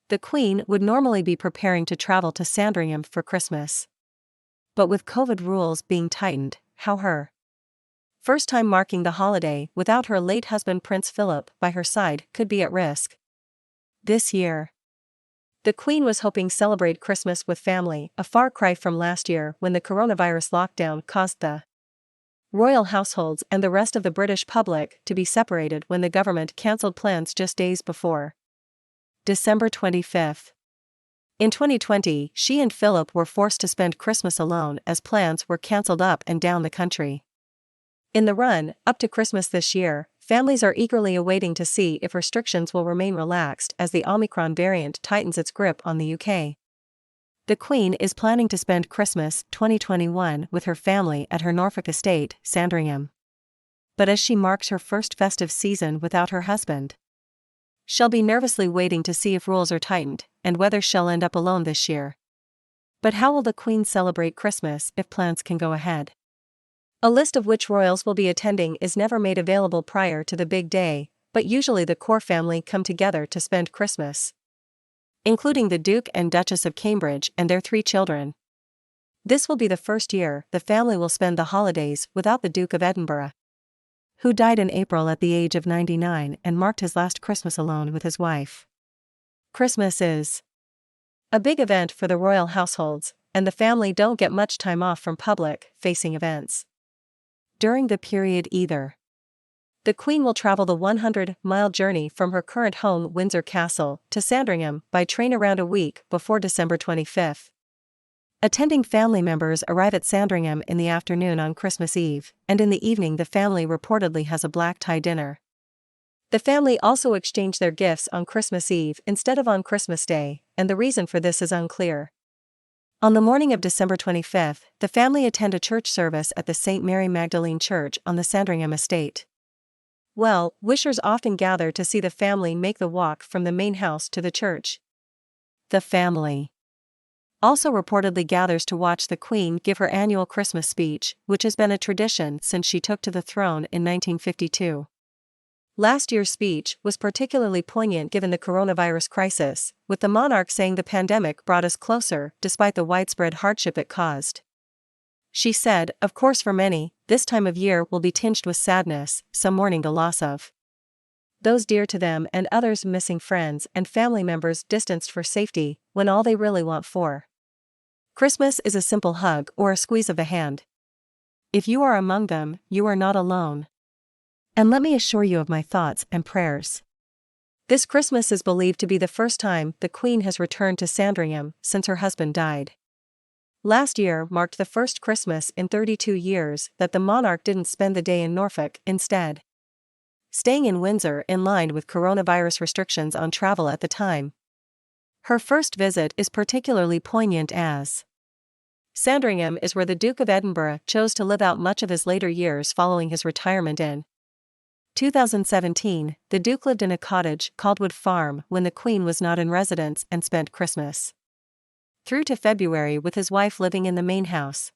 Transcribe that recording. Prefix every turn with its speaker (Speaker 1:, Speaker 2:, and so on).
Speaker 1: The Queen would normally be preparing to travel to Sandringham for Christmas. But with COVID rules being tightened, how her first time marking the holiday without her late husband Prince Philip by her side could be at risk. This year, the Queen was hoping to celebrate Christmas with family, a far cry from last year when the coronavirus lockdown caused the royal households and the rest of the British public to be separated when the government cancelled plans just days before. December 25. In 2020, she and Philip were forced to spend Christmas alone as plans were cancelled up and down the country. In the run up to Christmas this year, families are eagerly awaiting to see if restrictions will remain relaxed as the Omicron variant tightens its grip on the UK. The Queen is planning to spend Christmas 2021 with her family at her Norfolk estate, Sandringham. But as she marks her first festive season without her husband, she'll be nervously waiting to see if rules are tightened and whether she'll end up alone this year. But how will the Queen celebrate Christmas if plans can go ahead? A list of which royals will be attending is never made available prior to the big day, but usually the core family come together to spend Christmas, including the Duke and Duchess of Cambridge and their 3 children. This will be the first year the family will spend the holidays without the Duke of Edinburgh, who died in April at the age of 99 and marked his last Christmas alone with his wife. Christmas is a big event for the royal households, and the family don't get much time off from public-facing events during the period either. The Queen will travel the 100-mile journey from her current home Windsor Castle to Sandringham by train around a week before December 25. Attending family members arrive at Sandringham in the afternoon on Christmas Eve, and in the evening the family reportedly has a black tie dinner. The family also exchange their gifts on Christmas Eve instead of on Christmas Day, and the reason for this is unclear. On the morning of December 25, the family attend a church service at the St. Mary Magdalene Church on the Sandringham estate. Well, wishers often gather to see the family make the walk from the main house to the church. The family also reportedly gathers to watch the Queen give her annual Christmas speech, which has been a tradition since she took to the throne in 1952. Last year's speech was particularly poignant given the coronavirus crisis, with the monarch saying the pandemic brought us closer despite the widespread hardship it caused. She said, "Of course for many, this time of year will be tinged with sadness, some mourning the loss of those dear to them and others missing friends and family members distanced for safety, when all they really want for Christmas is a simple hug or a squeeze of the hand. If you are among them, you are not alone. And let me assure you of my thoughts and prayers." This Christmas is believed to be the first time the Queen has returned to Sandringham since her husband died. Last year marked the first Christmas in 32 years that the monarch didn't spend the day in Norfolk, instead staying in Windsor in line with coronavirus restrictions on travel at the time. Her first visit is particularly poignant as Sandringham is where the Duke of Edinburgh chose to live out much of his later years following his retirement in 2017, the Duke lived in a cottage called Wood Farm when the Queen was not in residence and spent Christmas through to February with his wife living in the main house.